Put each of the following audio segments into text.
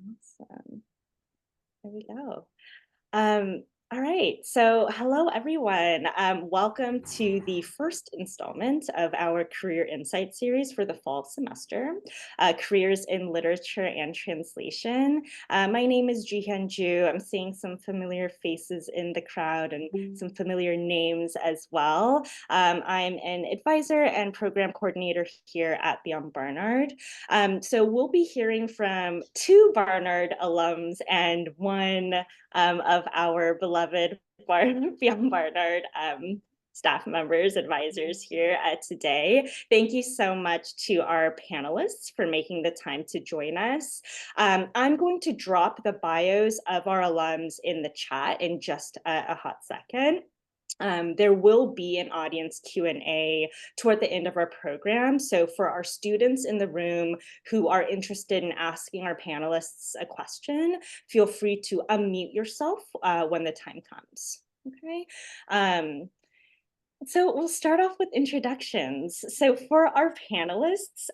Awesome. There we go. Um, all right, so hello everyone. Welcome to the first installment of our Career Insight series for the fall semester, Careers in Literature and Translation. My name is Jihyun Ju. I'm seeing some familiar faces in the crowd and some familiar names as well. I'm an advisor and program coordinator here at Beyond Barnard. So we'll be hearing from two Barnard alums and one of our beloved Beyond Barnard staff members, advisors here today. Thank you so much to our panelists for making the time to join us. I'm going to drop the bios of our alums in the chat in just a hot second. There will be an audience Q&A toward the end of our program. So for our students in the room who are interested in asking our panelists a question, feel free to unmute yourself when the time comes. Okay. So we'll start off with introductions. So for our panelists,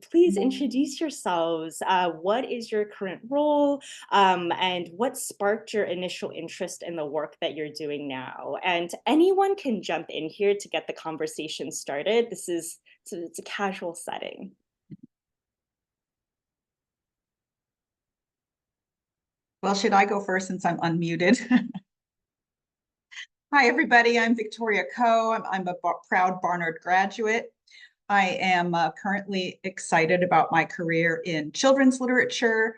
please introduce yourselves. What is your current role and what sparked your initial interest in the work that you're doing now? And anyone can jump in here to get the conversation started. It's a casual setting. Well, should I go first since I'm unmuted? Hi, everybody. I'm Victoria Coe. I'm a proud Barnard graduate. I am currently excited about my career in children's literature.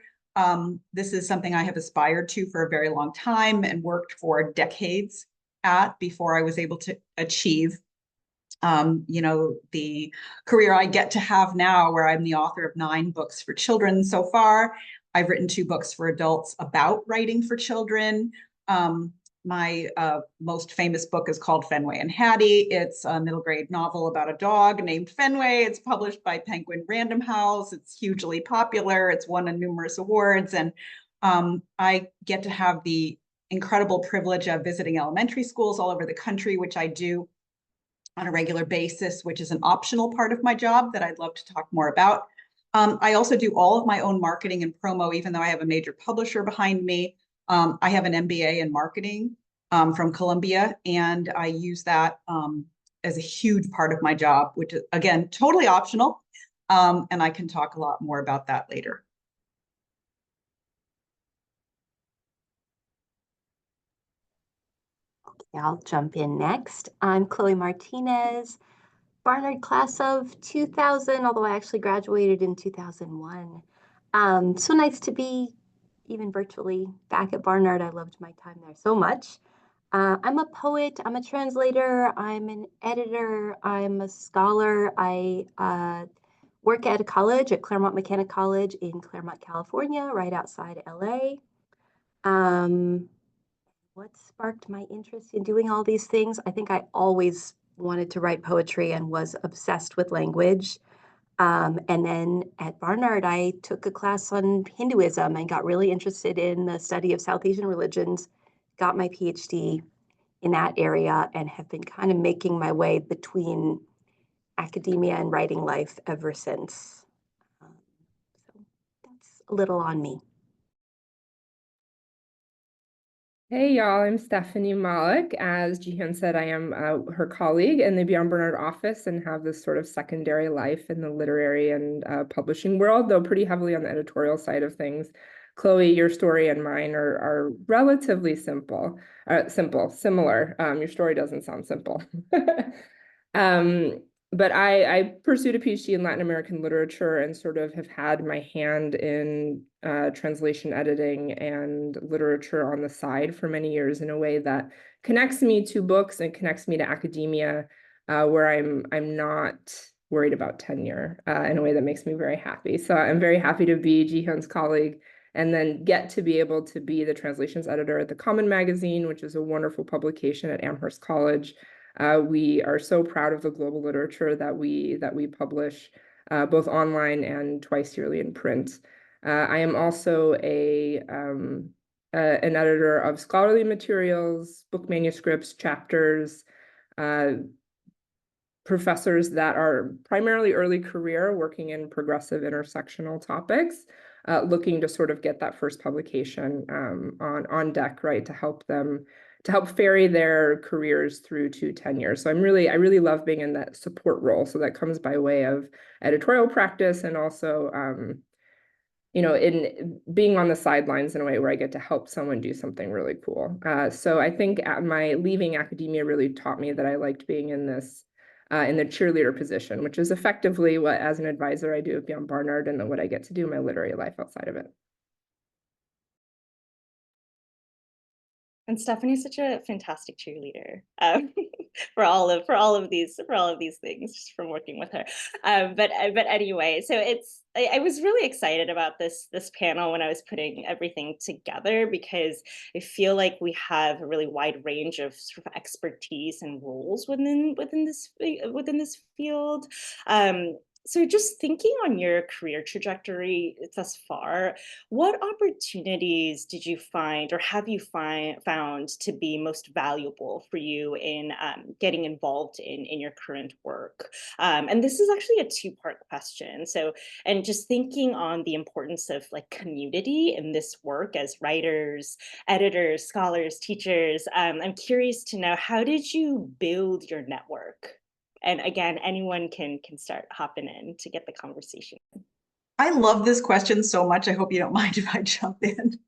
This is something I have aspired to for a very long time and worked for decades at before I was able to achieve, the career I get to have now, where I'm the author of 9 books for children so far. I've written 2 books for adults about writing for children. My most famous book is called Fenway and Hattie. It's a middle grade novel about a dog named Fenway. It's published by Penguin Random House. It's hugely popular. It's won numerous awards. And I get to have the incredible privilege of visiting elementary schools all over the country, which I do on a regular basis, which is an optional part of my job that I'd love to talk more about. I also do all of my own marketing and promo, even though I have a major publisher behind me. I have an MBA in marketing from Columbia, and I use that as a huge part of my job, which is, again, totally optional. And I can talk a lot more about that later. Okay, I'll jump in next. I'm Chloe Martinez, Barnard class of 2000, although I actually graduated in 2001. So nice to be even virtually back at Barnard. I loved my time there so much. I'm a poet, I'm a translator, I'm an editor, I'm a scholar. I work at a college, at Claremont McKenna College in Claremont, California, right outside LA. What sparked my interest in doing all these things? I think I always wanted to write poetry and was obsessed with language. And then at Barnard, I took a class on Hinduism and got really interested in the study of South Asian religions, got my PhD in that area, and have been kind of making my way between academia and writing life ever since. So that's a little on me. Hey y'all, I'm Stephanie Malik. As Jihyun said, I am her colleague in the Beyond Barnard office and have this sort of secondary life in the literary and publishing world, though pretty heavily on the editorial side of things. Chloe, your story and mine are relatively similar. Your story doesn't sound simple. But I pursued a PhD in Latin American literature and sort of have had my hand in translation editing and literature on the side for many years in a way that connects me to books and connects me to academia, where I'm not worried about tenure in a way that makes me very happy. So I'm very happy to be Jihyun's colleague and then get to be able to be the translations editor at the Common Magazine, which is a wonderful publication at Amherst College. We are so proud of the global literature that we publish both online and twice yearly in print. I am also an editor of scholarly materials, book manuscripts, chapters, professors that are primarily early career working in progressive intersectional topics. looking to sort of get that first publication on deck, right, to help ferry their careers through to tenure. So I really love being in that support role. So that comes by way of editorial practice and also in being on the sidelines in a way where I get to help someone do something really cool. So I think my leaving academia really taught me that I liked being in this in the cheerleader position, which is effectively what, as an advisor, I do at Beyond Barnard and what I get to do in my literary life outside of it. And Stephanie's such a fantastic cheerleader for all of these things, just from working with her. But anyway, so I was really excited about this panel when I was putting everything together, because I feel like we have a really wide range of sort of expertise and roles within this field. So just thinking on your career trajectory thus far, what opportunities did you find, or have you found to be most valuable for you in getting involved in your current work? And this is actually a two-part question. So, and just thinking on the importance of like community in this work as writers, editors, scholars, teachers, I'm curious to know, how did you build your network? And again, anyone can start hopping in to get the conversation. I love this question so much. I hope you don't mind if I jump in.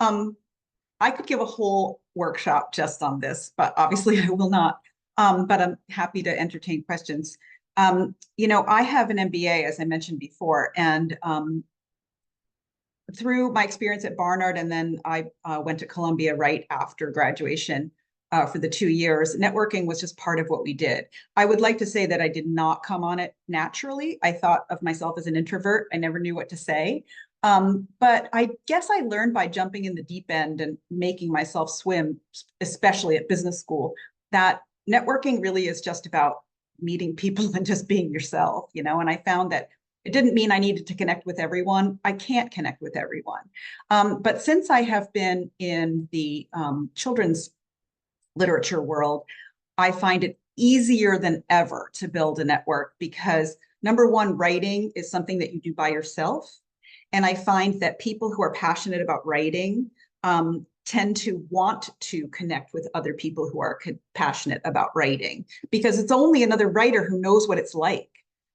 I could give a whole workshop just on this, but obviously I will not. But I'm happy to entertain questions. I have an MBA, as I mentioned before, and through my experience at Barnard, and then I went to Columbia right after graduation for the 2 years. Networking was just part of what we did. I would like to say that I did not come on it naturally. I thought of myself as an introvert. I never knew what to say. But I guess I learned by jumping in the deep end and making myself swim, especially at business school, that networking really is just about meeting people and just being yourself, and I found that it didn't mean I needed to connect with everyone. I can't connect with everyone. But since I have been in the children's literature world, I find it easier than ever to build a network because, number one, writing is something that you do by yourself. And I find that people who are passionate about writing tend to want to connect with other people who are passionate about writing, because it's only another writer who knows what it's like,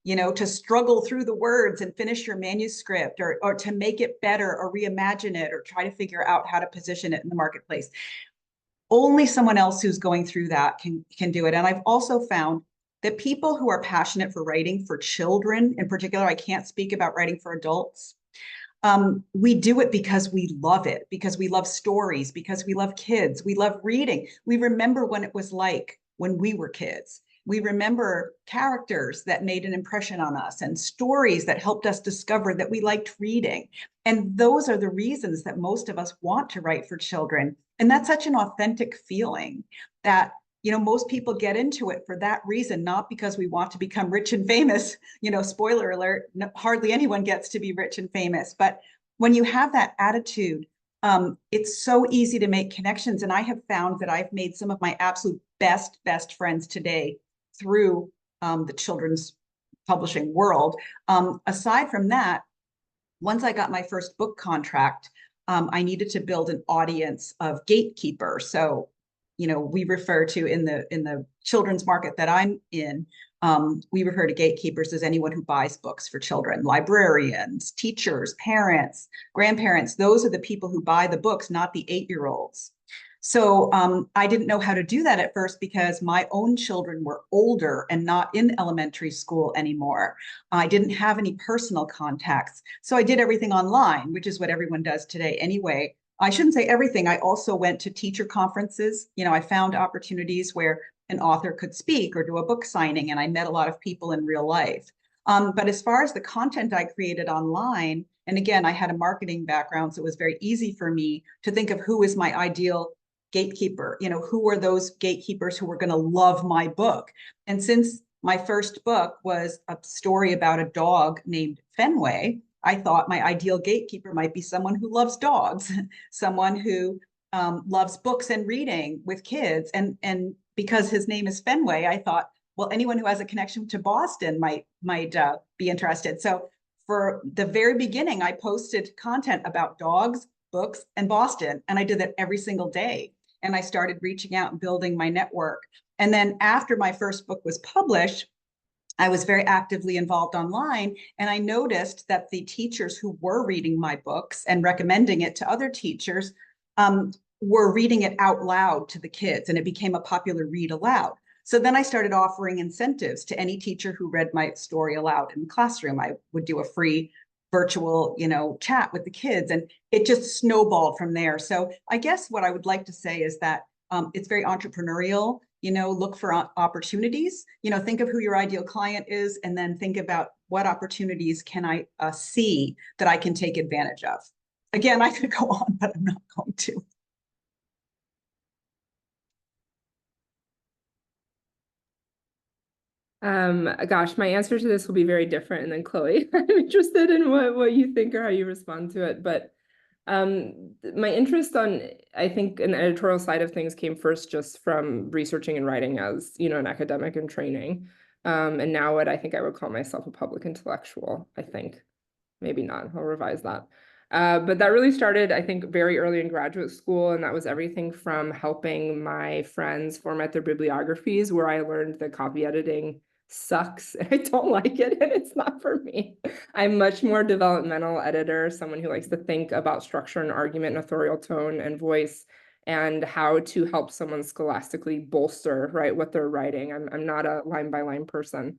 to struggle through the words and finish your manuscript, or to make it better or reimagine it or try to figure out how to position it in the marketplace. Only someone else who's going through that can do it. And I've also found that people who are passionate for writing for children in particular, I can't speak about writing for adults. We do it because we love it, because we love stories, because we love kids, we love reading. We remember when it was like when we were kids. We remember characters that made an impression on us and stories that helped us discover that we liked reading. And those are the reasons that most of us want to write for children. And that's such an authentic feeling that, most people get into it for that reason, not because we want to become rich and famous. Spoiler alert, hardly anyone gets to be rich and famous. But when you have that attitude, it's so easy to make connections. And I have found that I've made some of my absolute best friends today through the children's publishing world. Aside from that, once I got my first book contract, I needed to build an audience of gatekeepers. So, we refer to in the children's market that I'm in, we refer to gatekeepers as anyone who buys books for children: librarians, teachers, parents, grandparents. Those are the people who buy the books, not the 8-year-olds. So I didn't know how to do that at first because my own children were older and not in elementary school anymore. I didn't have any personal contacts. So I did everything online, which is what everyone does today anyway. I shouldn't say everything. I also went to teacher conferences. I found opportunities where an author could speak or do a book signing, and I met a lot of people in real life. But as far as the content I created online, and again, I had a marketing background, so it was very easy for me to think of who is my ideal gatekeeper, who are those gatekeepers who were going to love my book. And since my first book was a story about a dog named Fenway, I thought my ideal gatekeeper might be someone who loves dogs, someone who loves books and reading with kids. And because his name is Fenway, I thought, well, anyone who has a connection to Boston might be interested. So for the very beginning, I posted content about dogs, books, and Boston. And I did that every single day. And I started reaching out and building my network. And then after my first book was published, I was very actively involved online. And I noticed that the teachers who were reading my books and recommending it to other teachers were reading it out loud to the kids. And it became a popular read aloud. So then I started offering incentives to any teacher who read my story aloud in the classroom. I would do a free virtual, chat with the kids, and it just snowballed from there. So I guess what I would like to say is that it's very entrepreneurial. Look for opportunities. Think of who your ideal client is, and then think about what opportunities can I see that I can take advantage of. Again, I could go on, but I'm not going to. Gosh, my answer to this will be very different than Chloe. I'm interested in what you think or how you respond to it. But my interest I think, in the editorial side of things came first just from researching and writing as, an academic in training. And now what I think I would call myself a public intellectual, I think. Maybe not, I'll revise that. But that really started, I think, very early in graduate school, and that was everything from helping my friends format their bibliographies, where I learned that copy editing sucks. I don't like it, and it's not for me. I'm much more developmental editor, someone who likes to think about structure and argument and authorial tone and voice, and how to help someone scholastically bolster, right, what they're writing. I'm not a line-by-line person.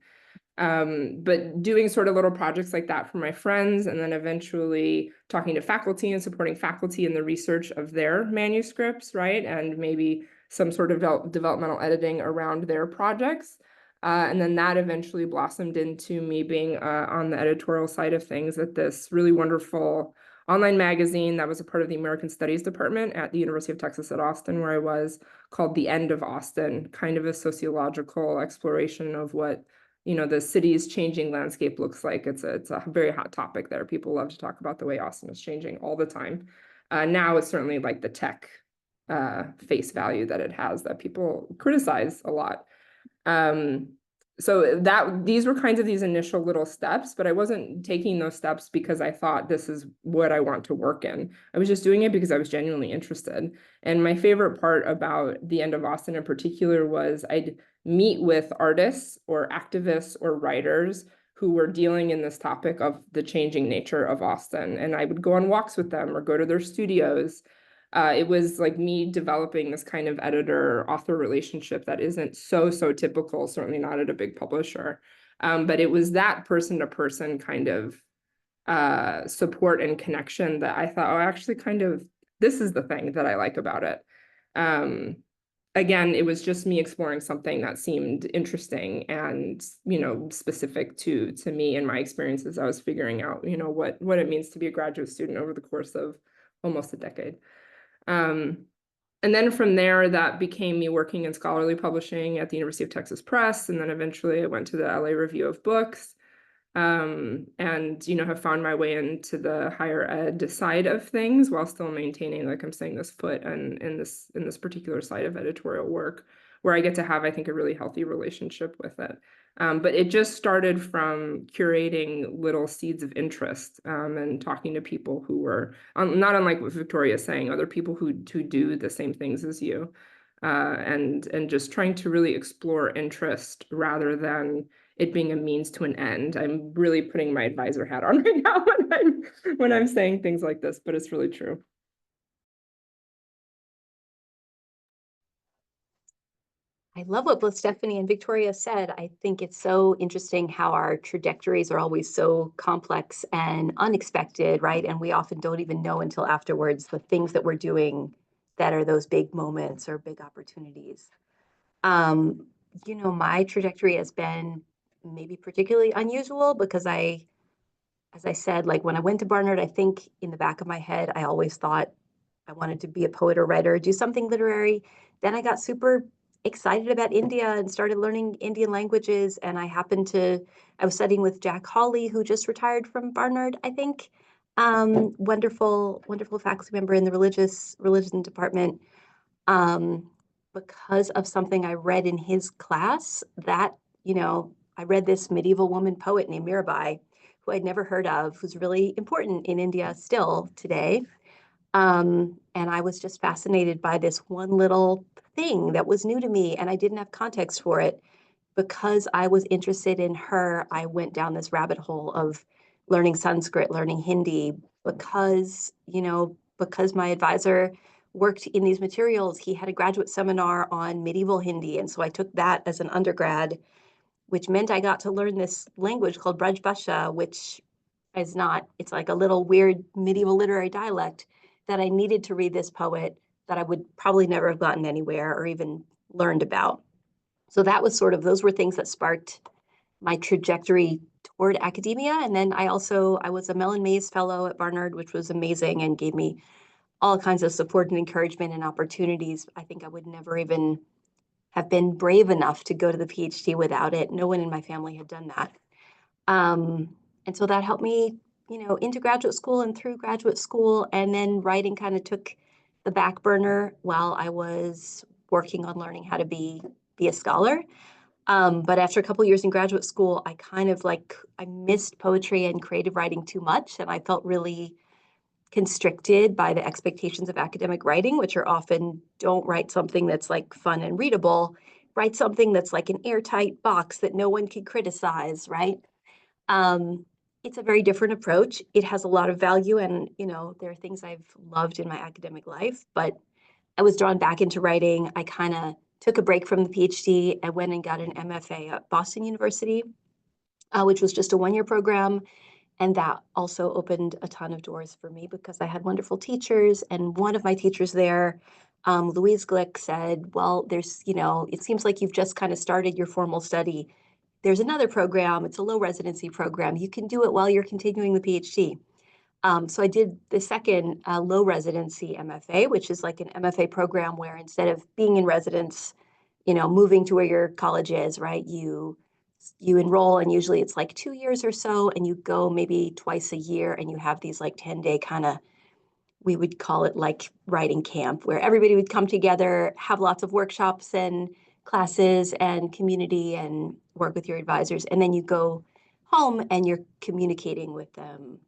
But doing sort of little projects like that for my friends, and then eventually talking to faculty and supporting faculty in the research of their manuscripts, right? And maybe some sort of developmental editing around their projects. And then that eventually blossomed into me being on the editorial side of things at this really wonderful online magazine that was a part of the American Studies department at the University of Texas at Austin, where I was, called The End of Austin, kind of a sociological exploration of what the city's changing landscape looks like. It's a very hot topic there. People love to talk about the way Austin is changing all the time. Now it's certainly like the tech face value that it has that people criticize a lot. So these were kinds of these initial little steps, but I wasn't taking those steps because I thought this is what I want to work in. I was just doing it because I was genuinely interested. And my favorite part about The End of Austin in particular was I'd meet with artists or activists or writers who were dealing in this topic of the changing nature of Austin. And I would go on walks with them or go to their studios. It was like me developing this kind of editor-author relationship that isn't so typical, certainly not at a big publisher. But it was that person-to-person kind of support and connection that I thought, oh, actually this is the thing that I like about it. Again, it was just me exploring something that seemed interesting and, specific to me and my experiences. I was figuring out, what it means to be a graduate student over the course of almost a decade. And then from there, that became me working in scholarly publishing at the University of Texas Press. And then eventually I went to the LA Review of Books, and, have found my way into the higher ed side of things while still maintaining, like I'm saying, this foot and in this particular side of editorial work, where I get to have, I think, a really healthy relationship with it. But it just started from curating little seeds of interest, and talking to people who were, not unlike what Victoria's saying, other people who do the same things as you, and just trying to really explore interest rather than it being a means to an end. I'm really putting my advisor hat on right now when I'm saying things like this, but it's really true. I love what both Stephanie and Victoria said. I think it's so interesting how our trajectories are always so complex and unexpected, right? And we often don't even know until afterwards the things that we're doing that are those big moments or big opportunities. My trajectory has been maybe particularly unusual because as I said, like when I went to Barnard, I think in the back of my head, I always thought I wanted to be a poet or writer, do something literary. Then I got super excited about India and started learning Indian languages. And I was studying with Jack Hawley, who just retired from Barnard, I think. Wonderful faculty member in the religion department. Because of something I read in his class that, I read this medieval woman poet named Mirabai, who I'd never heard of, who's really important in India still today. And I was just fascinated by this one little thing that was new to me, and I didn't have context for it. Because I was interested in her, I went down this rabbit hole of learning Sanskrit, learning Hindi, because, because my advisor worked in these materials, he had a graduate seminar on medieval Hindi. And so I took that as an undergrad, which meant I got to learn this language called Braj Bhasha, which is not, it's like a little weird medieval literary dialect that I needed to read this poet that I would probably never have gotten anywhere or even learned about. So that was sort of, those were things that sparked my trajectory toward academia. And then I was a Mellon Mays Fellow at Barnard, which was amazing and gave me all kinds of support and encouragement and opportunities. I think I would never even have been brave enough to go to the PhD without it. No one in my family had done that. And so that helped me, into graduate school and through graduate school. And then writing kind of took the back burner while I was working on learning how to be a scholar. But after a couple years in graduate school, I kind of I missed poetry and creative writing too much. And I felt really constricted by the expectations of academic writing, which are often don't write something that's like fun and readable, write something that's like an airtight box that no one can criticize, right? Um, it's a very different approach. It has a lot of value and, there are things I've loved in my academic life, but I was drawn back into writing. I kind of took a break from the PhD. I went and got an MFA at Boston University, which was just a one-year program. And that also opened a ton of doors for me because I had wonderful teachers. And one of my teachers there, Louise Glick, said, well, it seems like you've just kind of started your formal study. There's another program. It's a low residency program. You can do it while you're continuing the PhD. So I did the second low residency MFA, which is like an MFA program where instead of being in residence, moving to where your college is, right? You enroll and usually it's like 2 years or so, and you go maybe twice a year, and you have these like 10-day kind of, we would call it like writing camp, where everybody would come together, have lots of workshops and classes and community and work with your advisors. And then you go home and you're communicating with them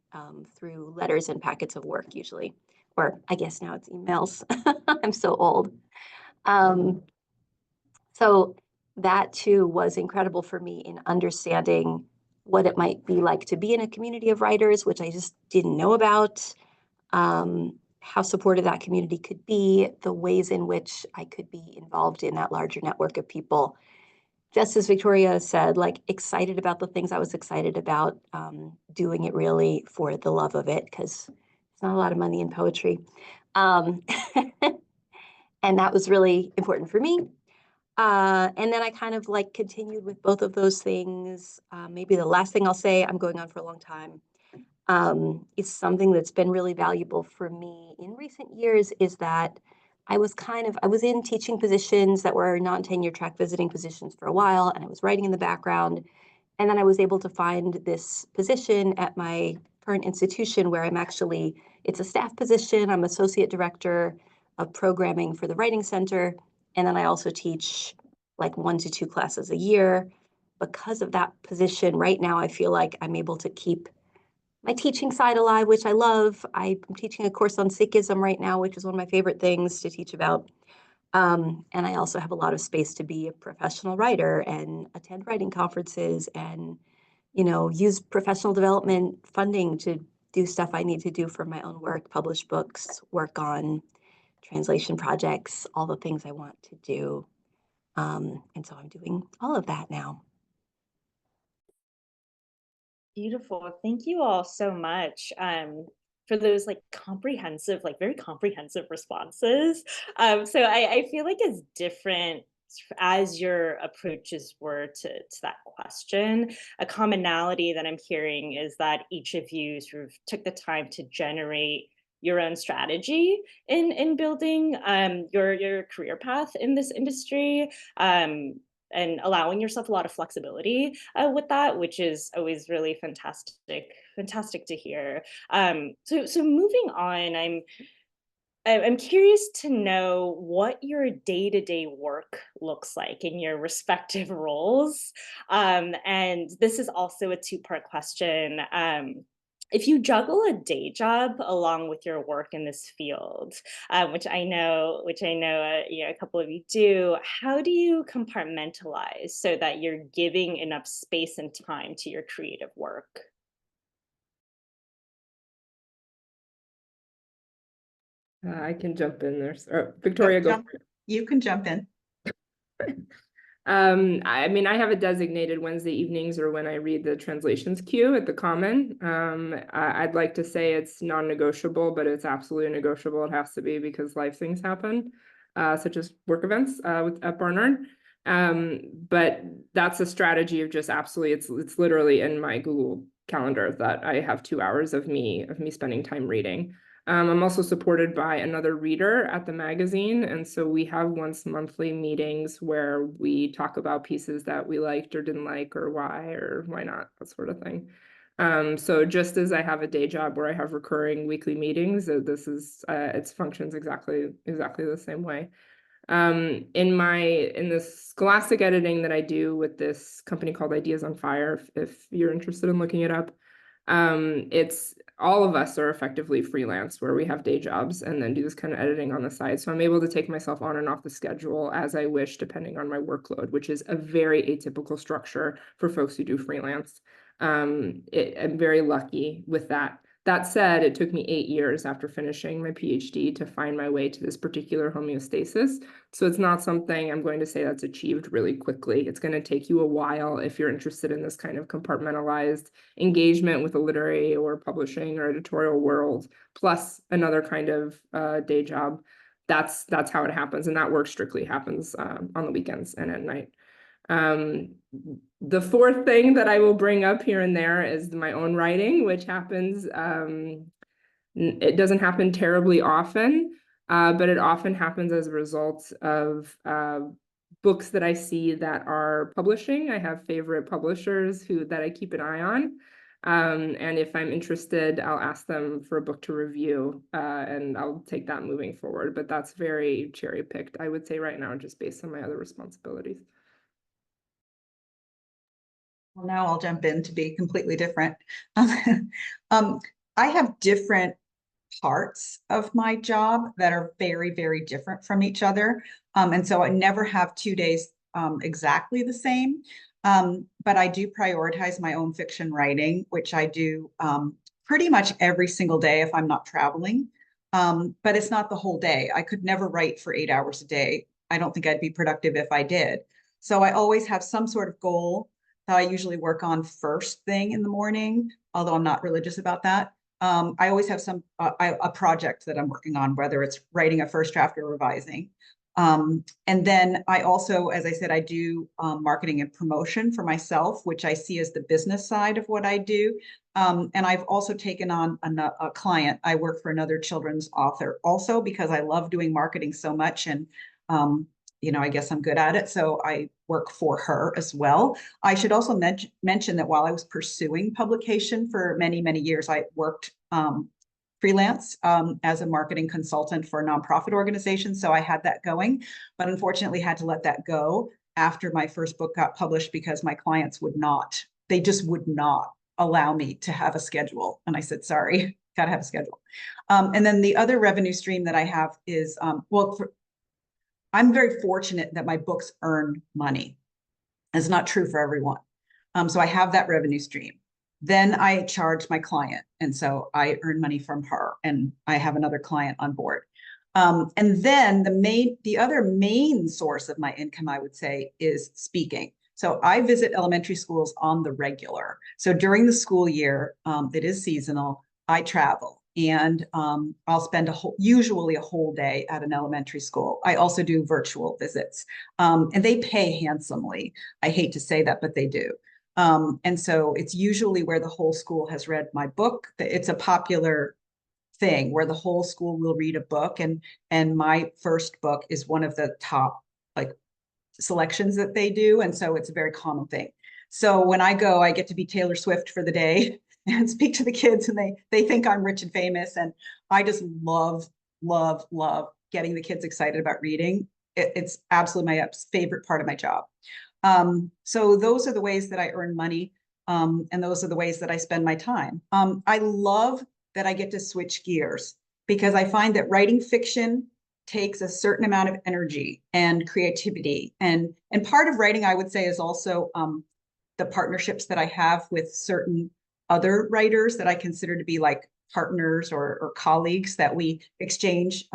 through letters and packets of work usually, or I guess now it's emails. I'm so old. So that too was incredible for me in understanding what it might be like to be in a community of writers, which I just didn't know about, how supportive that community could be, the ways in which I could be involved in that larger network of people. Just as Victoria said, like excited about the things I was excited about, doing it really for the love of it, because it's not a lot of money in poetry. Um, and that was really important for me. And then I kind of like continued with both of those things. Maybe the last thing I'll say, I'm going on for a long time, is something that's been really valuable for me in recent years is that I was in teaching positions that were non-tenure track visiting positions for a while, and I was writing in the background. And then I was able to find this position at my current institution where it's a staff position. I'm associate director of programming for the Writing Center. And then I also teach like 1 to 2 classes a year. Because of that position, right now, I feel like I'm able to keep my teaching side alive, which I love. I'm teaching a course on Sikhism right now, which is one of my favorite things to teach about. And I also have a lot of space to be a professional writer and attend writing conferences and, use professional development funding to do stuff I need to do for my own work, publish books, work on translation projects, all the things I want to do. And so I'm doing all of that now. Beautiful. Thank you all so much for those like comprehensive, like very comprehensive responses. So I feel like it's different as your approaches were to that question. A commonality that I'm hearing is that each of you sort of took the time to generate your own strategy in building your career path in this industry. And allowing yourself a lot of flexibility with that, which is always really fantastic to hear. So moving on, I'm curious to know what your day-to-day work looks like in your respective roles. And this is also a two-part question. If you juggle a day job along with your work in this field, which I know, a couple of you do, how do you compartmentalize so that you're giving enough space and time to your creative work? I can jump in there. Or Oh, Victoria, go for it. you can jump in. I mean, I have a designated Wednesday evenings or when I read the translations queue at the Common. I'd like to say it's non-negotiable, but it's absolutely negotiable. It has to be because life things happen, such as work events at Barnard. But that's a strategy of just absolutely, it's literally in my Google Calendar that I have 2 hours of me spending time reading. I'm also supported by another reader at the magazine, and so we have once monthly meetings where we talk about pieces that we liked or didn't like or why not, that sort of thing. So just as I have a day job where I have recurring weekly meetings, this is it functions exactly the same way. In the scholastic editing that I do with this company called Ideas on Fire, if you're interested in looking it up, it's all of us are effectively freelance where we have day jobs and then do this kind of editing on the side. So I'm able to take myself on and off the schedule as I wish, depending on my workload, which is a very atypical structure for folks who do freelance. I'm very lucky with that. That said, it took me 8 years after finishing my PhD to find my way to this particular homeostasis. So it's not something I'm going to say that's achieved really quickly. It's going to take you a while if you're interested in this kind of compartmentalized engagement with the literary or publishing or editorial world, plus another kind of day job. That's how it happens. And that work strictly happens on the weekends and at night. The fourth thing that I will bring up here and there is my own writing, which happens, it doesn't happen terribly often, but it often happens as a result of books that I see that are publishing. I have favorite publishers that I keep an eye on. And if I'm interested, I'll ask them for a book to review, and I'll take that moving forward. But that's very cherry picked, I would say right now, just based on my other responsibilities. Well, now I'll jump in to be completely different. I have different parts of my job that are very, very different from each other. And so I never have 2 days exactly the same. But I do prioritize my own fiction writing, which I do pretty much every single day if I'm not traveling. But it's not the whole day. I could never write for 8 hours a day. I don't think I'd be productive if I did. So I always have some sort of goal that I usually work on first thing in the morning, although I'm not religious about that. I always have a project that I'm working on, whether it's writing a first draft or revising. And then I also, as I said, I do marketing and promotion for myself, which I see as the business side of what I do. And I've also taken on a client. I work for another children's author also because I love doing marketing so much. And I guess I'm good at it. So I work for her as well. I should also mention that while I was pursuing publication for many, many years, I worked freelance as a marketing consultant for a nonprofit organization. So I had that going, but unfortunately had to let that go after my first book got published because my clients they just would not allow me to have a schedule. And I said, sorry, got to have a schedule. And then the other revenue stream that I have is, I'm very fortunate that my books earn money. It's not true for everyone. So I have that revenue stream. Then I charge my client. And so I earn money from her and I have another client on board. And then the other main source of my income, I would say, is speaking. So I visit elementary schools on the regular. So during the school year, it is seasonal, I travel. And I'll spend usually a whole day at an elementary school. I also do virtual visits, and they pay handsomely. I hate to say that, but they do. And so it's usually where the whole school has read my book. It's a popular thing where the whole school will read a book, and my first book is one of the top selections that they do, and so it's a very common thing. So when I go, I get to be Taylor Swift for the day and speak to the kids, and they think I'm rich and famous, and I just love love, love getting the kids excited about reading. It's absolutely my favorite part of my job. So those are the ways that I earn money. And those are the ways that I spend my time. I love that I get to switch gears because I find that writing fiction takes a certain amount of energy and creativity. And part of writing, I would say, is also the partnerships that I have with certain other writers that I consider to be like partners or colleagues that we exchange.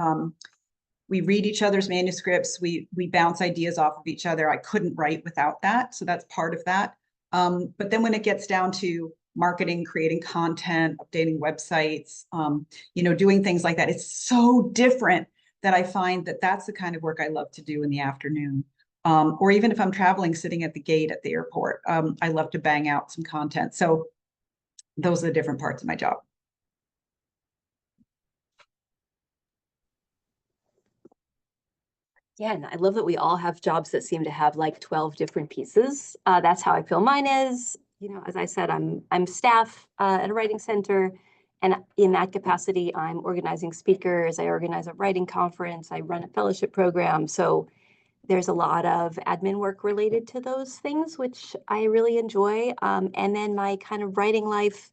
We read each other's manuscripts. We bounce ideas off of each other. I couldn't write without that. So that's part of that. But then when it gets down to marketing, creating content, updating websites, doing things like that, it's so different that I find that that's the kind of work I love to do in the afternoon. Or even if I'm traveling, sitting at the gate at the airport, I love to bang out some content. So those are the different parts of my job. Yeah, and I love that we all have jobs that seem to have like 12 different pieces. That's how I feel mine is. As I said, I'm staff at a writing center, and in that capacity, I'm organizing speakers. I organize a writing conference. I run a fellowship program. So there's a lot of admin work related to those things, which I really enjoy. And then my kind of writing life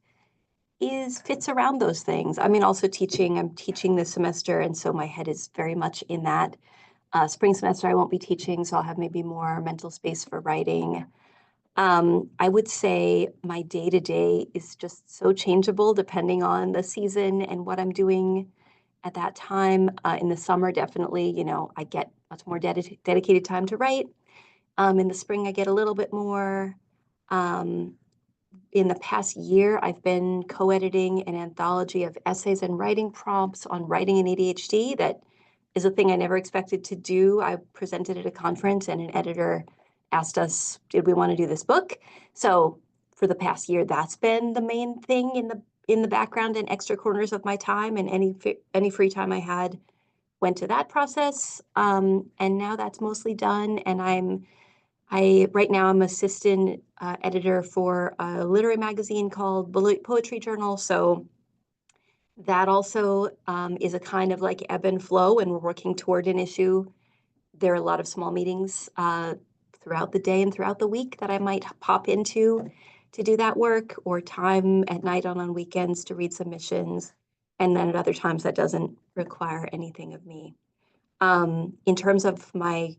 fits around those things. I mean, also teaching. I'm teaching this semester, and so my head is very much in that. Spring semester, I won't be teaching, so I'll have maybe more mental space for writing. I would say my day-to-day is just so changeable depending on the season and what I'm doing at that time. In the summer, definitely, I get much more dedicated time to write. In the spring, I get a little bit more. Um, in the past year, I've been co-editing an anthology of essays and writing prompts on writing and ADHD. That is a thing I never expected to do. I presented at a conference and an editor asked us, did we want to do this book? So for the past year, that's been the main thing in the background and extra corners of my time, and any free time I had went to that process. And now that's mostly done, and right now I'm assistant editor for a literary magazine called Poetry Journal. So that also is a kind of like ebb and flow, and we're working toward an issue. There are a lot of small meetings throughout the day and throughout the week that I might pop into to do that work, or time at night on weekends to read submissions. And then at other times that doesn't require anything of me. In terms of my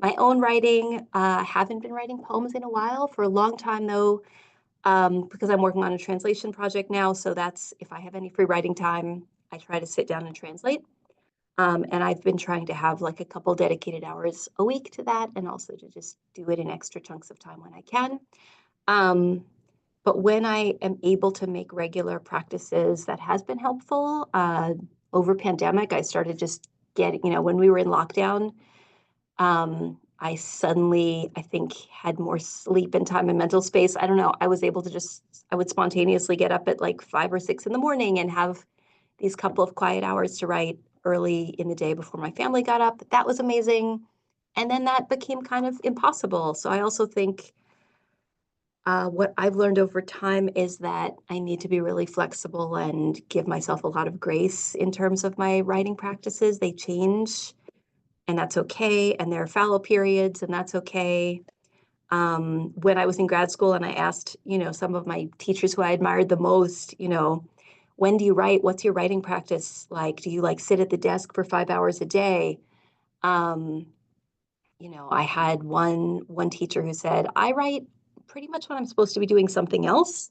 own writing, I haven't been writing poems in a while. For a long time, though, because I'm working on a translation project now. So that's, if I have any free writing time, I try to sit down and translate. And I've been trying to have like a couple dedicated hours a week to that, and also to just do it in extra chunks of time when I can. But when I am able to make regular practices, that has been helpful. Over pandemic, I started just getting, when we were in lockdown, I suddenly, I think, had more sleep and time and mental space. I don't know. I was able to I would spontaneously get up at like 5 or 6 in the morning and have these couple of quiet hours to write early in the day before my family got up. That was amazing. And then that became kind of impossible. So I also think what I've learned over time is that I need to be really flexible and give myself a lot of grace in terms of my writing practices. They change, and that's okay. And there are fallow periods, and that's okay. When I was in grad school and I asked, some of my teachers who I admired the most, when do you write? What's your writing practice like? Do you like sit at the desk for 5 hours a day? I had one teacher who said, I write pretty much when I'm supposed to be doing something else,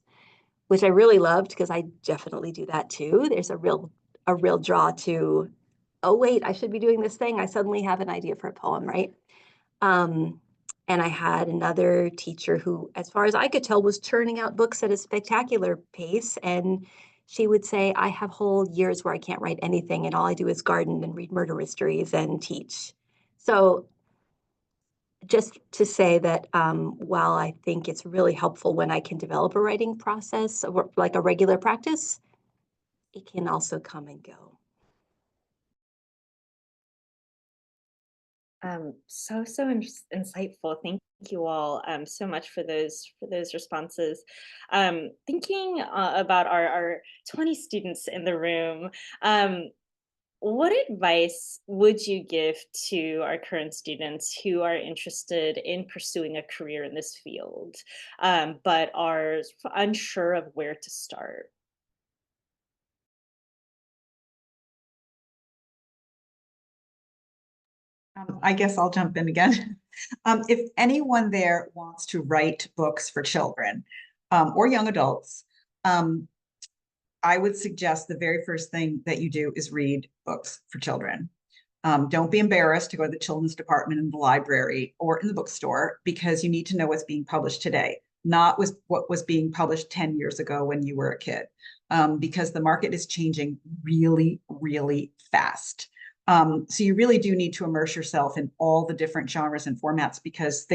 which I really loved because I definitely do that too. There's a real draw to, oh wait, I should be doing this thing. I suddenly have an idea for a poem, right? And I had another teacher who, as far as I could tell, was churning out books at a spectacular pace. And she would say, I have whole years where I can't write anything, and all I do is garden and read murder mysteries and teach. So just to say that while I think it's really helpful when I can develop a writing process, or like a regular practice, it can also come and go. So insightful. Thank you all so much for those responses. Thinking about our 20 students in the room, what advice would you give to our current students who are interested in pursuing a career in this field, but are unsure of where to start? I guess I'll jump in again. If anyone there wants to write books for children or young adults, um, I would suggest the very first thing that you do is read books for children. Don't be embarrassed to go to the children's department in the library or in the bookstore, because you need to know what's being published today, not what was being published 10 years ago when you were a kid, because the market is changing really, really fast. So you really do need to immerse yourself in all the different genres and formats, because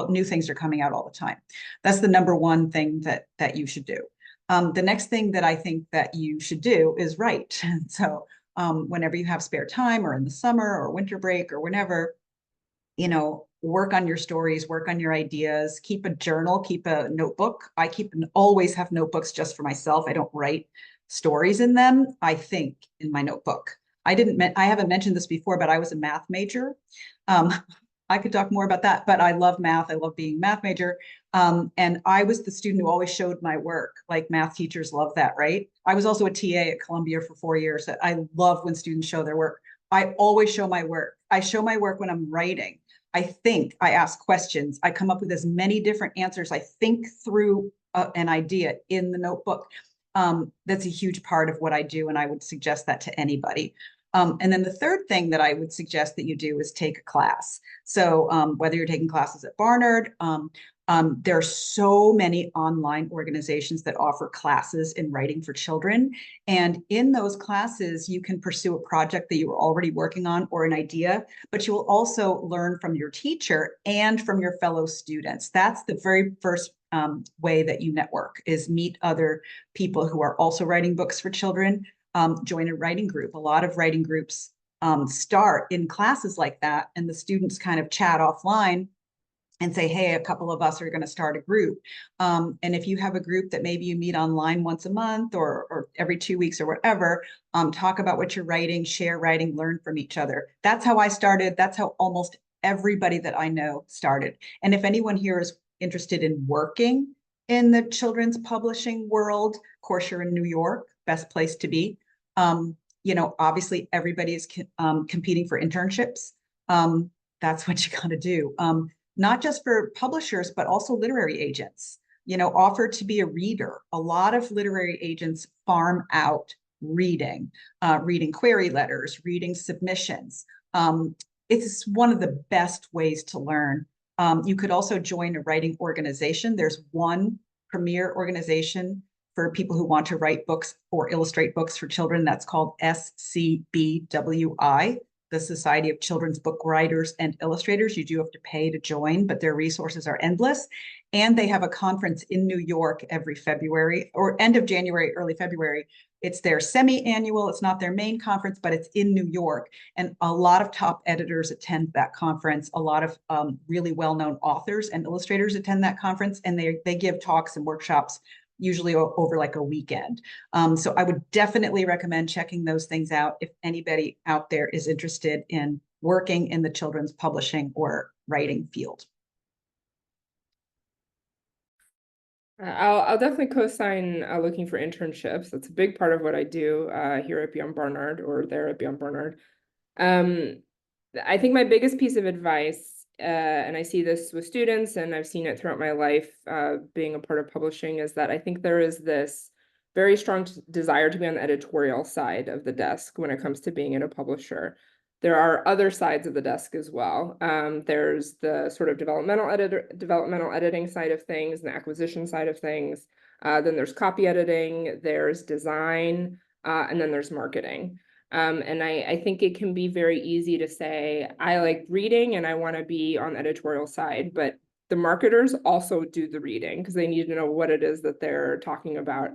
new things are coming out all the time. That's the number one thing that you should do. The next thing that I think that you should do is write. So whenever you have spare time, or in the summer or winter break or whenever, work on your stories, work on your ideas, keep a journal, keep a notebook. Always have notebooks just for myself. I don't write stories in them. I think in my notebook. I haven't mentioned this before, but I was a math major. Um, I could talk more about that, but I love math. I love being a math major. And I was the student who always showed my work. Like, math teachers love that, right? I was also a TA at Columbia for 4 years. I love when students show their work. I always show my work. I show my work when I'm writing. I think, I ask questions. I come up with as many different answers. I think through an idea in the notebook. That's a huge part of what I do, and I would suggest that to anybody. And then the third thing that I would suggest that you do is take a class. So whether you're taking classes at Barnard, there are so many online organizations that offer classes in writing for children. And in those classes, you can pursue a project that you were already working on, or an idea, but you will also learn from your teacher and from your fellow students. That's the very first way that you network, is meet other people who are also writing books for children. Join a writing group. A lot of writing groups start in classes like that, and the students kind of chat offline and say, hey, a couple of us are going to start a group. And if you have a group that maybe you meet online once a month, or every 2 weeks or whatever, talk about what you're writing, share writing, learn from each other. That's how I started. That's how almost everybody that I know started. And if anyone here is interested in working in the children's publishing world, of course, you're in New York, best place to be. Obviously everybody is competing for internships. That's what you got to do. Not just for publishers, but also literary agents, offer to be a reader. A lot of literary agents farm out reading, reading query letters, reading submissions. It's one of the best ways to learn. You could also join a writing organization. There's one premier organization for people who want to write books or illustrate books for children. That's called SCBWI, the Society of Children's Book Writers and Illustrators. You do have to pay to join, but their resources are endless. And they have a conference in New York every February, or end of January, early February. It's their semi-annual. It's not their main conference, but it's in New York. And a lot of top editors attend that conference. A lot of really well-known authors and illustrators attend that conference, and they give talks and workshops, usually over like a weekend. So I would definitely recommend checking those things out if anybody out there is interested in working in the children's publishing or writing field. I'll definitely co-sign looking for internships. That's a big part of what I do here at Beyond Barnard, or there at Beyond Barnard. I think my biggest piece of advice, and I see this with students, and I've seen it throughout my life being a part of publishing, is that I think there is this very strong desire to be on the editorial side of the desk when it comes to being in a publisher. There are other sides of the desk as well. There's the sort of developmental editing side of things, and the acquisition side of things. Then there's copy editing, there's design, and then there's marketing. And I think it can be very easy to say, I like reading and I want to be on the editorial side, but the marketers also do the reading because they need to know what it is that they're talking about.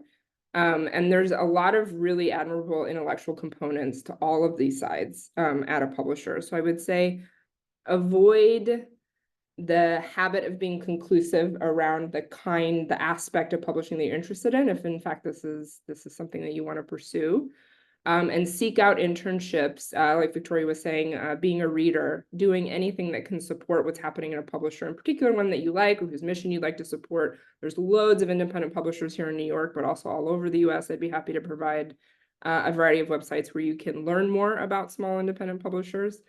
And there's a lot of really admirable intellectual components to all of these sides at a publisher. So I would say avoid the habit of being conclusive around the aspect of publishing that you're interested in, if in fact this is something that you want to pursue. and seek out internships, like Victoria was saying, being a reader, doing anything that can support what's happening in a publisher, in particular one that you like or whose mission you'd like to support. There's loads of independent publishers here in New York, but also all over the US. I'd be happy to provide a variety of websites where you can learn more about small independent publishers.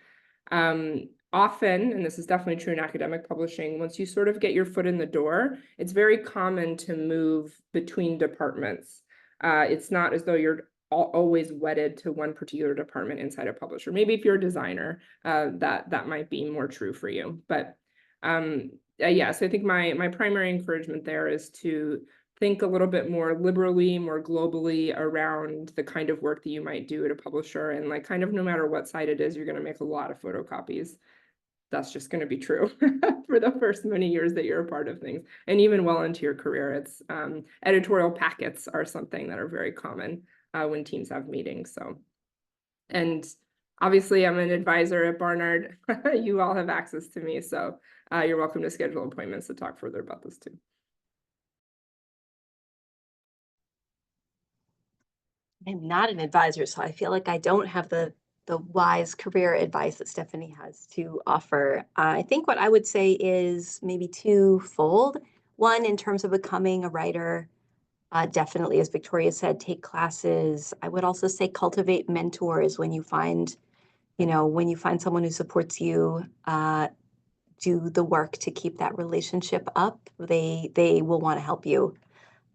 Often, and this is definitely true in academic publishing, once you sort of get your foot in the door, it's very common to move between departments. It's not as though you're always wedded to one particular department inside a publisher. Maybe if you're a designer, that might be more true for you. But yeah, so I think my primary encouragement there is to think a little bit more liberally, more globally around the kind of work that you might do at a publisher, and like kind of no matter what site it is, you're going to make a lot of photocopies. That's just going to be true for the first many years that you're a part of things, and even well into your career. It's editorial packets are something that are very common when teams have meetings. So, and obviously I'm an advisor at Barnard. You all have access to me, so you're welcome to schedule appointments to talk further about this too. I'm not an advisor, so I feel like I don't have the wise career advice that Stephanie has to offer. I think what I would say is maybe twofold. One, in terms of becoming a writer, definitely, as Victoria said, take classes. I would also say cultivate mentors when you find, when you find someone who supports you, do the work to keep that relationship up. They will want to help you,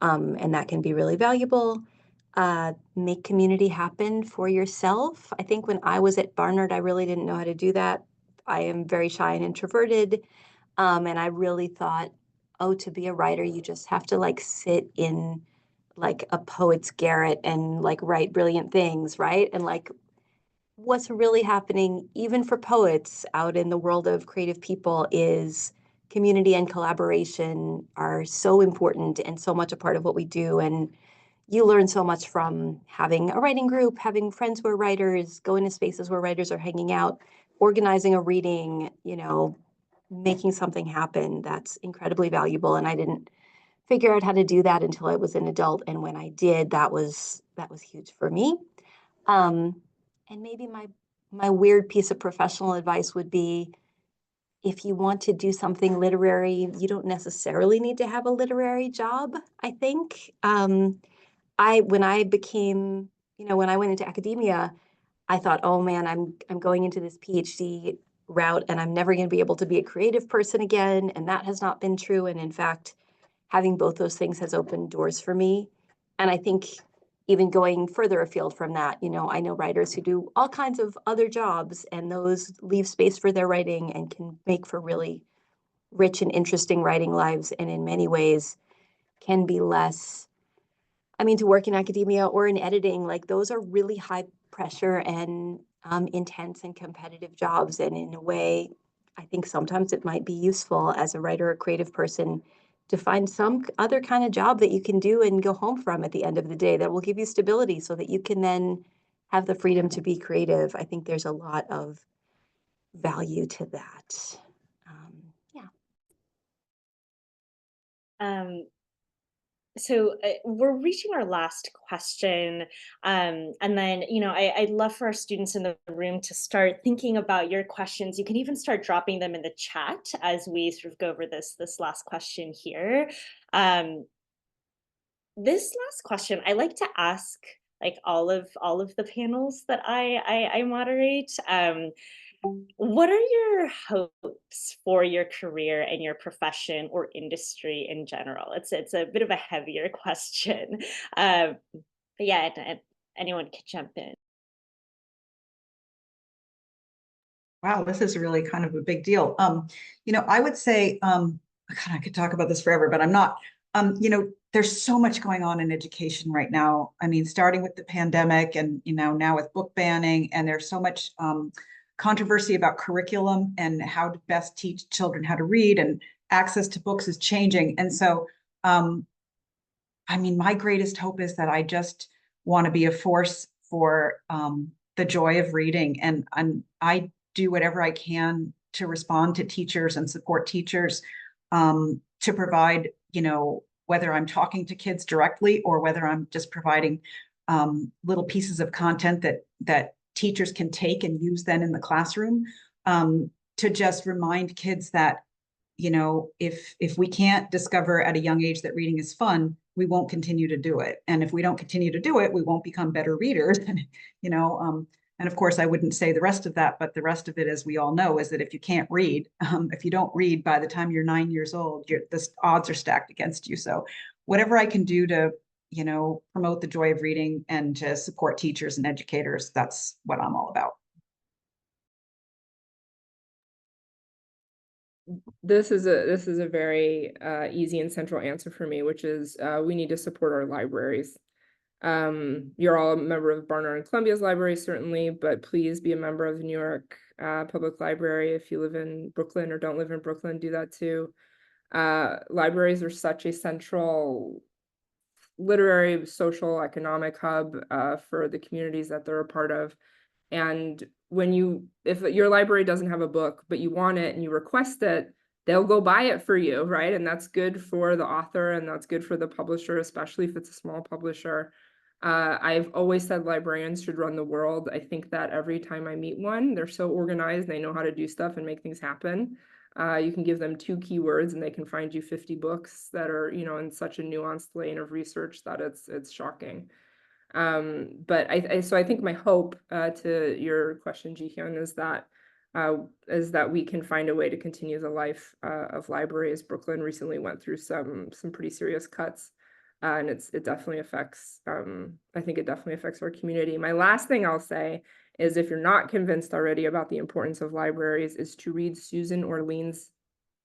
and that can be really valuable. Make community happen for yourself. I think when I was at Barnard, I really didn't know how to do that. I am very shy and introverted, and I really thought, oh, to be a writer, you just have to like sit in like a poet's garret and like write brilliant things, right? And like what's really happening, even for poets out in the world of creative people, is community and collaboration are so important and so much a part of what we do. And you learn so much from having a writing group, having friends who are writers, going to spaces where writers are hanging out, organizing a reading, making something happen. That's incredibly valuable. And I didn't figure out how to do that until I was an adult. And when I did, that was huge for me. And maybe my weird piece of professional advice would be, if you want to do something literary, you don't necessarily need to have a literary job, I think. When I became, when I went into academia, I thought, oh man, I'm going into this PhD route and I'm never going to be able to be a creative person again. And that has not been true. And in fact, having both those things has opened doors for me. And I think even going further afield from that, I know writers who do all kinds of other jobs, and those leave space for their writing and can make for really rich and interesting writing lives. And in many ways can be less, to work in academia or in editing, like those are really high pressure and intense and competitive jobs. And in a way, I think sometimes it might be useful as a writer or creative person to find some other kind of job that you can do and go home from at the end of the day that will give you stability so that you can then have the freedom to be creative. I think there's a lot of value to that. Yeah. So we're reaching our last question. And then, I'd love for our students in the room to start thinking about your questions. You can even start dropping them in the chat as we sort of go over this last question here. This last question, I like to ask like all of the panels that I moderate. What are your hopes for your career and your profession or industry in general? It's a bit of a heavier question, but yeah, and anyone can jump in. Wow, this is really kind of a big deal. I would say, God, I could talk about this forever, but I'm not. There's so much going on in education right now. I mean, starting with the pandemic and, now with book banning, and there's so much controversy about curriculum and how to best teach children how to read, and access to books is changing. And so, my greatest hope is that I just want to be a force for the joy of reading. And I do whatever I can to respond to teachers and support teachers, to provide, whether I'm talking to kids directly or whether I'm just providing little pieces of content that teachers can take and use then in the classroom, to just remind kids that, you know, if we can't discover at a young age that reading is fun, we won't continue to do it. And if we don't continue to do it, we won't become better readers. And, you know, and of course, I wouldn't say the rest of that, but the rest of it, as we all know, is that if you can't read, if you don't read by the time you're 9 years old, the odds are stacked against you. So whatever I can do to, you know, promote the joy of reading and to support teachers and educators, that's what I'm all about. This is a very easy and central answer for me, which is we need to support our libraries. You're all a member of Barnard and Columbia's library, certainly, but please be a member of the New York Public Library. If you live in Brooklyn or don't live in Brooklyn, do that too. Libraries are such a central literary, social, economic hub for the communities that they're a part of. And if your library doesn't have a book, but you want it and you request it, they'll go buy it for you, right? And that's good for the author and that's good for the publisher, especially if it's a small publisher. I've always said librarians should run the world. I think that every time I meet one, they're so organized, they know how to do stuff and make things happen. You can give them 2 keywords and they can find you 50 books that are, you know, in such a nuanced lane of research that it's shocking. But so I think my hope to your question, Jihyun, is that we can find a way to continue the life of libraries. Brooklyn recently went through some pretty serious cuts, and it definitely affects. I think it definitely affects our community. My last thing I'll say is, if you're not convinced already about the importance of libraries, is to read Susan Orlean's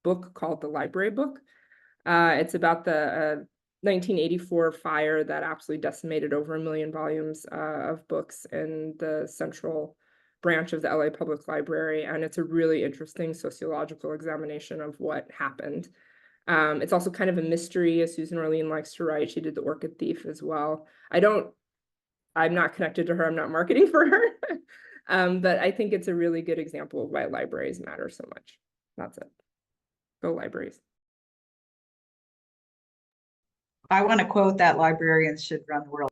book called The Library Book. It's about the 1984 fire that absolutely decimated over 1 million volumes of books in the central branch of the LA Public Library. And it's a really interesting sociological examination of what happened. It's also kind of a mystery, as Susan Orlean likes to write. She did The Orchid Thief as well. I'm not connected to her. I'm not marketing for her. But I think it's a really good example of why libraries matter so much. That's it. Go libraries. I want to quote that librarians should run the world.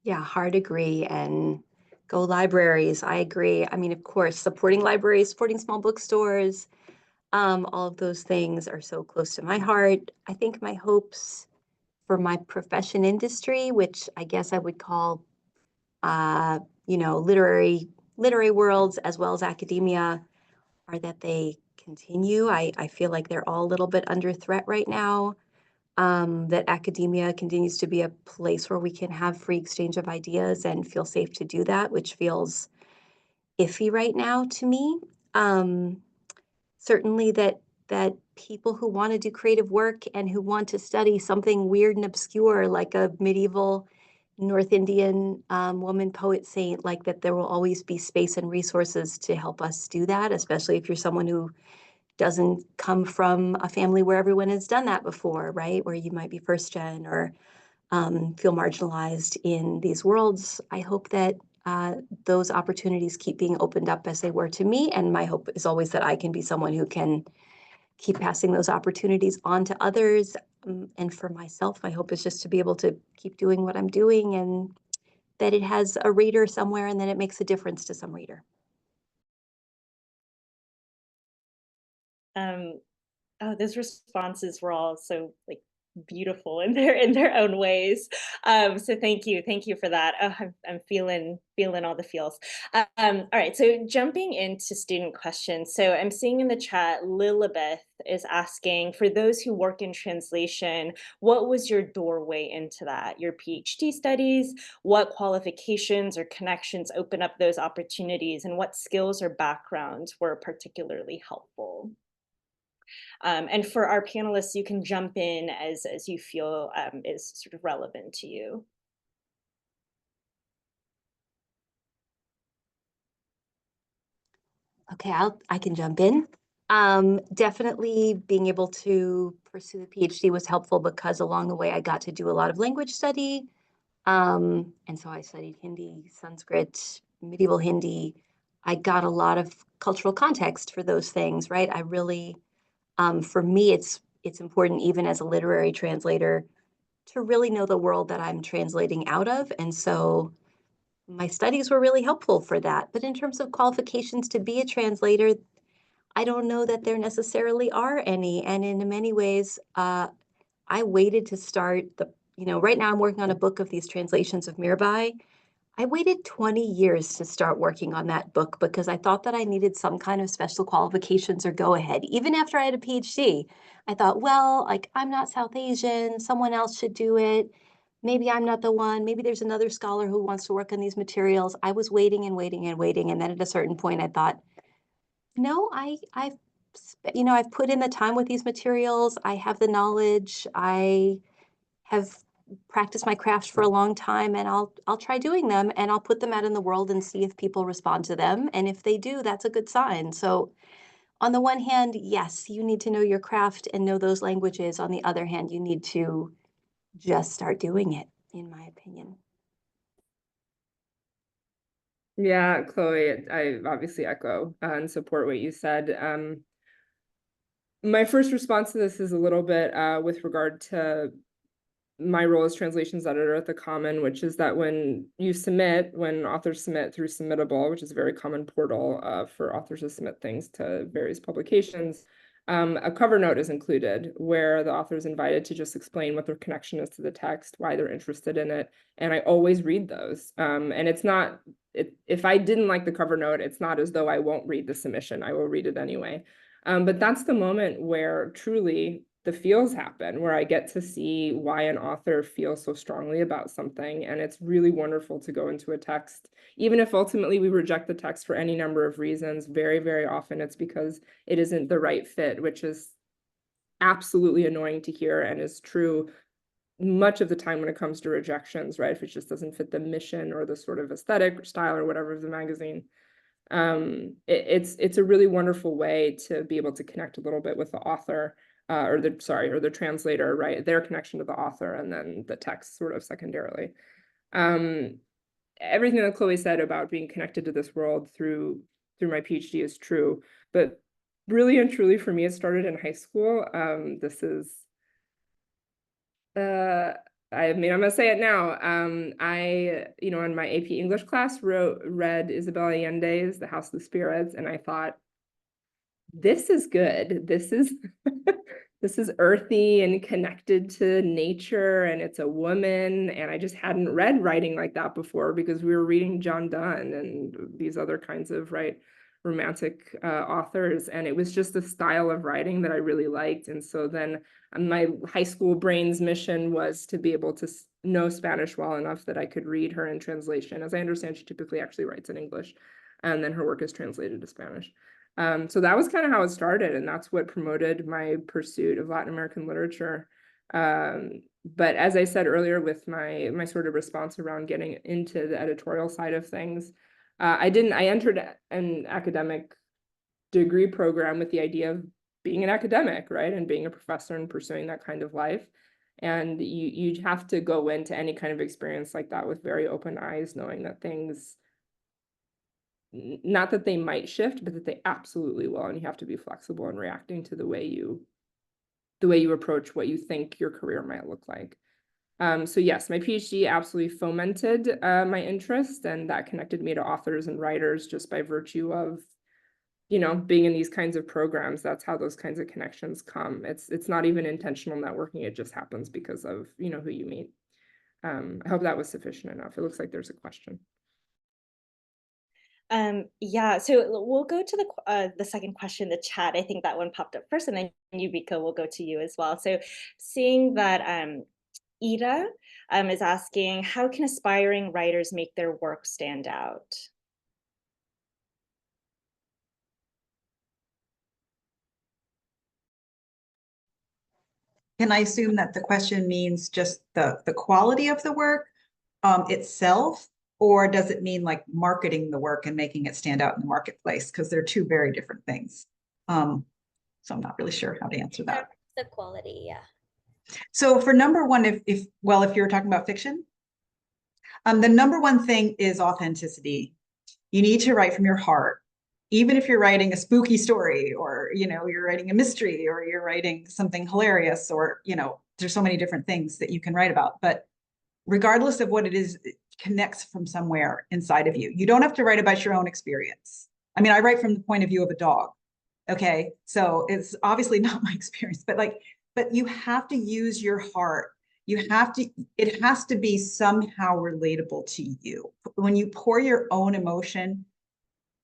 Yeah, hard agree. And go libraries. I agree. I mean, of course, supporting libraries, supporting small bookstores, all of those things are so close to my heart. I think my hopes for my profession industry, which I guess I would call, you know, literary worlds as well as academia, are that they continue. I feel like they're all a little bit under threat right now. That academia continues to be a place where we can have free exchange of ideas and feel safe to do that, which feels iffy right now to me. Certainly that people who want to do creative work and who want to study something weird and obscure, like a medieval North Indian woman poet saint, like that there will always be space and resources to help us do that, especially if you're someone who doesn't come from a family where everyone has done that before, right? Where you might be first gen or feel marginalized in these worlds. I hope that those opportunities keep being opened up as they were to me. And my hope is always that I can be someone who can keep passing those opportunities on to others. And for myself, my hope is just to be able to keep doing what I'm doing and that it has a reader somewhere and that it makes a difference to some reader. Oh, those responses were all so like beautiful in their own ways. So thank you for that. Oh, I'm feeling all the feels. All right, so jumping into student questions. So I'm seeing in the chat, Lilibeth is asking, for those who work in translation, what was your doorway into that? Your PhD studies? What qualifications or connections open up those opportunities, and what skills or backgrounds were particularly helpful? And for our panelists, you can jump in as you feel is sort of relevant to you. Okay, I can jump in. Definitely being able to pursue the PhD was helpful because along the way I got to do a lot of language study. And so I studied Hindi, Sanskrit, medieval Hindi. I got a lot of cultural context for those things, right? I really, for me, it's important even as a literary translator to really know the world that I'm translating out of. And so my studies were really helpful for that. But in terms of qualifications to be a translator, I don't know that there necessarily are any. And in many ways, I waited to start right now I'm working on a book of these translations of Mirabai. I waited 20 years to start working on that book because I thought that I needed some kind of special qualifications or go ahead. Even after I had a PhD, I thought, well, like I'm not South Asian, someone else should do it. Maybe I'm not the one. Maybe there's another scholar who wants to work on these materials. I was waiting and waiting and waiting. And then at a certain point, I thought, no, I've put in the time with these materials. I have the knowledge. I have practiced my craft for a long time, and I'll try doing them, and I'll put them out in the world and see if people respond to them. And if they do, that's a good sign. So on the one hand, yes, you need to know your craft and know those languages. On the other hand, you need to just start doing it, in my opinion. Yeah, Chloe, I obviously echo and support what you said. My first response to this is a little bit with regard to my role as translations editor at the Common, which is that when authors submit through Submittable, which is a very common portal for authors to submit things to various publications, a cover note is included where the author is invited to just explain what their connection is to the text, why they're interested in it, and I always read those. And it's not, if I didn't like the cover note, it's not as though I won't read the submission. I will read it anyway. But that's the moment where truly the feels happen, where I get to see why an author feels so strongly about something. And it's really wonderful to go into a text, even if ultimately we reject the text for any number of reasons. Very, very often it's because it isn't the right fit, which is absolutely annoying to hear and is true much of the time when it comes to rejections, right? If it just doesn't fit the mission or the sort of aesthetic or style or whatever of the magazine. It's a really wonderful way to be able to connect a little bit with the author or the translator, right? Their connection to the author and then the text sort of secondarily. Everything that Chloe said about being connected to this world through my PhD is true, but really and truly for me, it started in high school. This is I'm gonna say it now. I, in my AP English class read Isabel Allende's The House of the Spirits, and I thought, this is good. This is this is earthy and connected to nature, and it's a woman, and I just hadn't read writing like that before because we were reading John Donne and these other kinds of romantic authors, and it was just the style of writing that I really liked. And so then my high school brain's mission was to be able to know Spanish well enough that I could read her in translation. As I understand, she typically actually writes in English, and then her work is translated to Spanish. So that was kind of how it started, and that's what promoted my pursuit of Latin American literature. But as I said earlier, with my sort of response around getting into the editorial side of things, I entered an academic degree program with the idea of being an academic, right? And being a professor and pursuing that kind of life. And you have to go into any kind of experience like that with very open eyes, knowing that things, not that they might shift, but that they absolutely will. And you have to be flexible in reacting to the way you approach what you think your career might look like. So yes, my PhD absolutely fomented my interest, and that connected me to authors and writers just by virtue of, being in these kinds of programs. That's how those kinds of connections come. It's not even intentional networking. It just happens because of, who you meet. I hope that was sufficient enough. It looks like there's a question. Yeah, so we'll go to the second question, the chat. I think that one popped up first, and then Yubika will go to you as well. So seeing that Ida is asking, how can aspiring writers make their work stand out? Can I assume that the question means just the quality of the work itself, or does it mean like marketing the work and making it stand out in the marketplace? Because they're two very different things. So I'm not really sure how to answer that. The quality, yeah. So for number one, if you're talking about fiction, the number one thing is authenticity. You need to write from your heart. even if you're writing a spooky story, or, you know, you're writing a mystery, or you're writing something hilarious, or, you know, there's so many different things that you can write about. But regardless of what it is, it connects from somewhere inside of you. You don't have to write about your own experience. I mean, I write from the point of view of a dog. Okay. So it's obviously not my experience, but like, but you have to use your heart. You have to, it has to be somehow relatable to you. When you pour your own emotion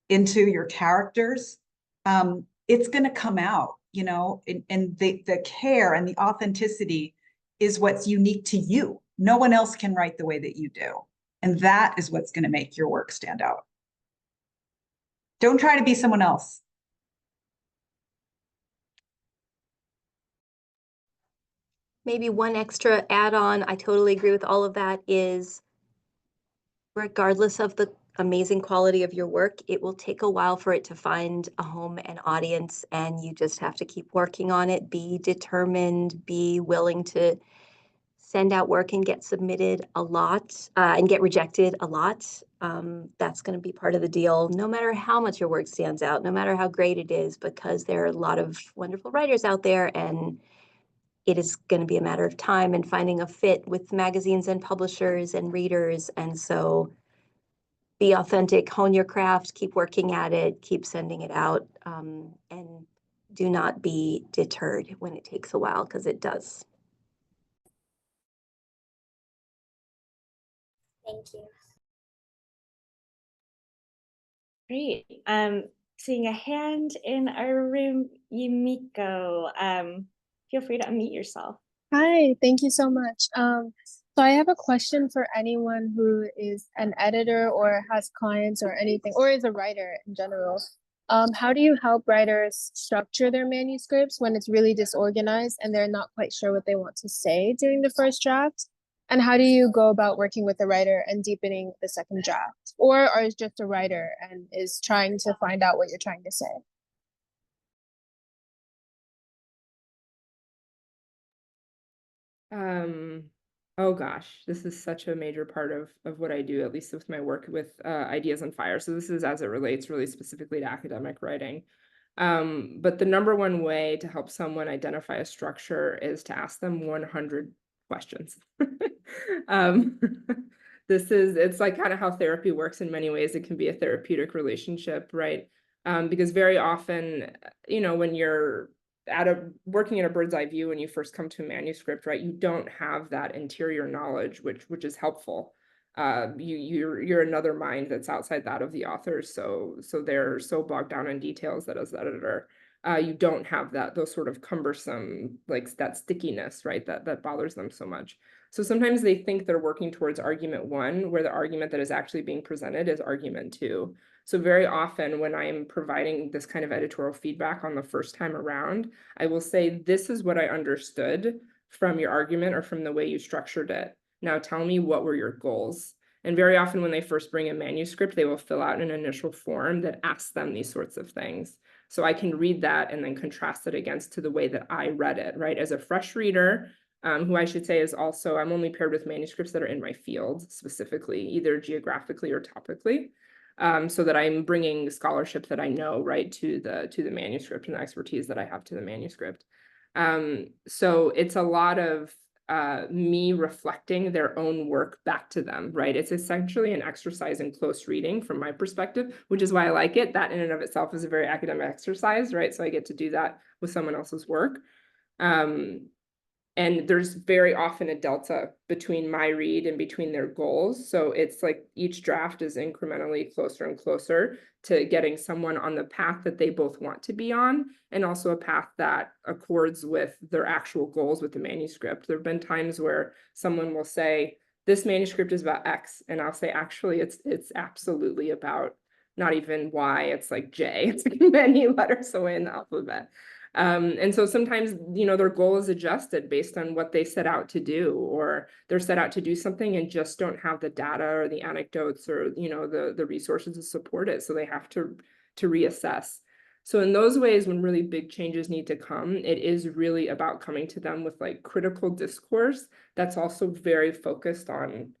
into your characters, it's going to come out, you know, and the care and the authenticity is what's unique to you. No one else can write the way that you do. And that is what's going to make your work stand out. Don't try to be someone else. Maybe one extra add-on, I totally agree with all of that, is regardless of the amazing quality of your work, it will take a while for it to find a home and audience, and you just have to keep working on it, be determined, be willing to send out work and get submitted a lot, and get rejected a lot. That's going to be part of the deal, no matter how much your work stands out, no matter how great it is, because there are a lot of wonderful writers out there, and it is going to be a matter of time and finding a fit with magazines and publishers and readers. And so be authentic, hone your craft, keep working at it, keep sending it out, and do not be deterred when it takes a while, because it does. Thank you. Great. Seeing a hand in our room, Yumiko. Feel free to unmute yourself. Hi, thank you so much. So I have a question for anyone who is an editor or has clients or anything, or is a writer in general. How do you help writers structure their manuscripts when it's really disorganized and they're not quite sure what they want to say during the first draft? And how do you go about working with a writer and deepening the second draft? Or are you just a writer and is trying to find out what you're trying to say? Oh gosh, this is such a major part of what I do, at least with my work with Ideas on Fire. So this is as it relates really specifically to academic writing. But the number one way to help someone identify a structure is to ask them 100 questions. It's like kind of how therapy works in many ways. It can be a therapeutic relationship, right? Because very often, you know, when you're working in a bird's eye view when you first come to a manuscript, right, you don't have that interior knowledge, which is helpful. You're another mind that's outside that of the author, so they're so bogged down in details that as the editor, you don't have those sort of cumbersome, like that stickiness, right, that bothers them so much. So sometimes they think they're working towards argument one, where the argument that is actually being presented is argument two. So very often when I'm providing this kind of editorial feedback on the first time around, I will say, this is what I understood from your argument or from the way you structured it. Now tell me, what were your goals? And very often when they first bring a manuscript, they will fill out an initial form that asks them these sorts of things. So I can read that and then contrast it against to the way that I read it, right? As a fresh reader, who I should say is also, I'm only paired with manuscripts that are in my field specifically, either geographically or topically. So that I'm bringing scholarship that I know, right, to the manuscript and the expertise that I have to the manuscript. So it's a lot of me reflecting their own work back to them, right? It's essentially an exercise in close reading from my perspective, which is why I like it. That in and of itself is a very academic exercise, right? So I get to do that with someone else's work. And there's very often a delta between my read and between their goals. So it's like each draft is incrementally closer and closer to getting someone on the path that they both want to be on, and also a path that accords with their actual goals with the manuscript. There have been times where someone will say, this manuscript is about X, and I'll say, actually, it's absolutely about not even Y, it's like J. It's like many letters away in the alphabet. And so sometimes, you know, their goal is adjusted based on what they set out to do, or they're set out to do something and just don't have the data or the anecdotes or, you know, the resources to support it. So they have to reassess. So in those ways, when really big changes need to come, it is really about coming to them with like critical discourse that's also very focused on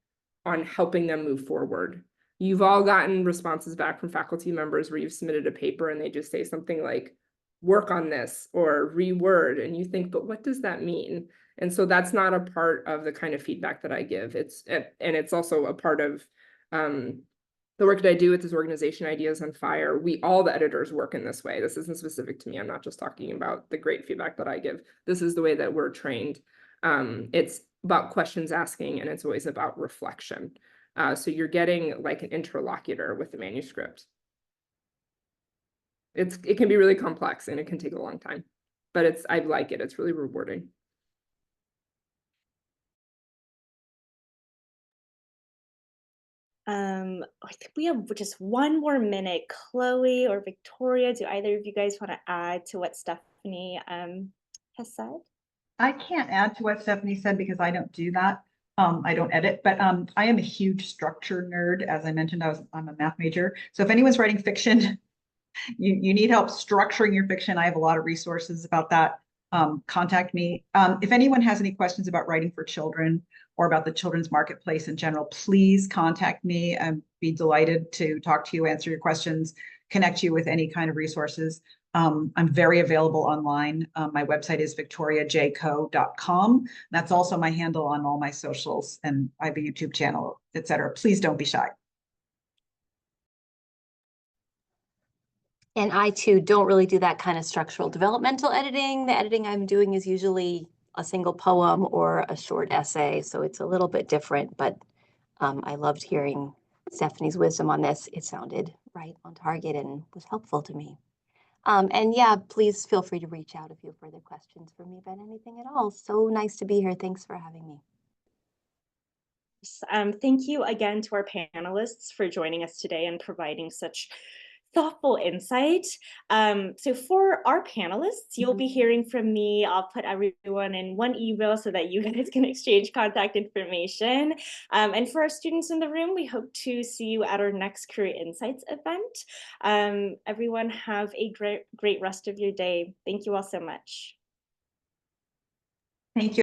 helping them move forward. You've all gotten responses back from faculty members where you've submitted a paper and they just say something like, work on this or reword, and you think, but what does that mean? And so that's not a part of the kind of feedback that I give. And it's also a part of the work that I do with this organization, Ideas on Fire. All the editors work in this way. This isn't specific to me. I'm not just talking about the great feedback that I give. This is the way that we're trained. It's about questions asking, and it's always about reflection. So you're getting like an interlocutor with the manuscript. It can be really complex and it can take a long time, but I like it. It's really rewarding. I think we have just one more minute. Chloe or Victoria, do either of you guys want to add to what Stephanie has said? I can't add to what Stephanie said because I don't do that. I don't edit, but I am a huge structure nerd. As I mentioned, I'm a math major. So if anyone's writing fiction, you need help structuring your fiction, I have a lot of resources about that. Contact me. If anyone has any questions about writing for children or about the children's marketplace in general, please contact me. I'd be delighted to talk to you, answer your questions, connect you with any kind of resources. I'm very available online. My website is victoriajco.com. That's also my handle on all my socials, and I have a YouTube channel, etc. Please don't be shy. And I too don't really do that kind of structural developmental editing. The editing I'm doing is usually a single poem or a short essay, so it's a little bit different, but I loved hearing Stephanie's wisdom on this. It sounded right on target and was helpful to me. And yeah, please feel free to reach out if you have further questions for me about anything at all. So nice to be here. Thanks for having me. Thank you again to our panelists for joining us today and providing such thoughtful insight. So for our panelists, you'll be hearing from me. I'll put everyone in one email so that you guys can exchange contact information. And for our students in the room, we hope to see you at our next Career Insights event. Everyone have a great rest of your day. Thank you all so much. Thank you.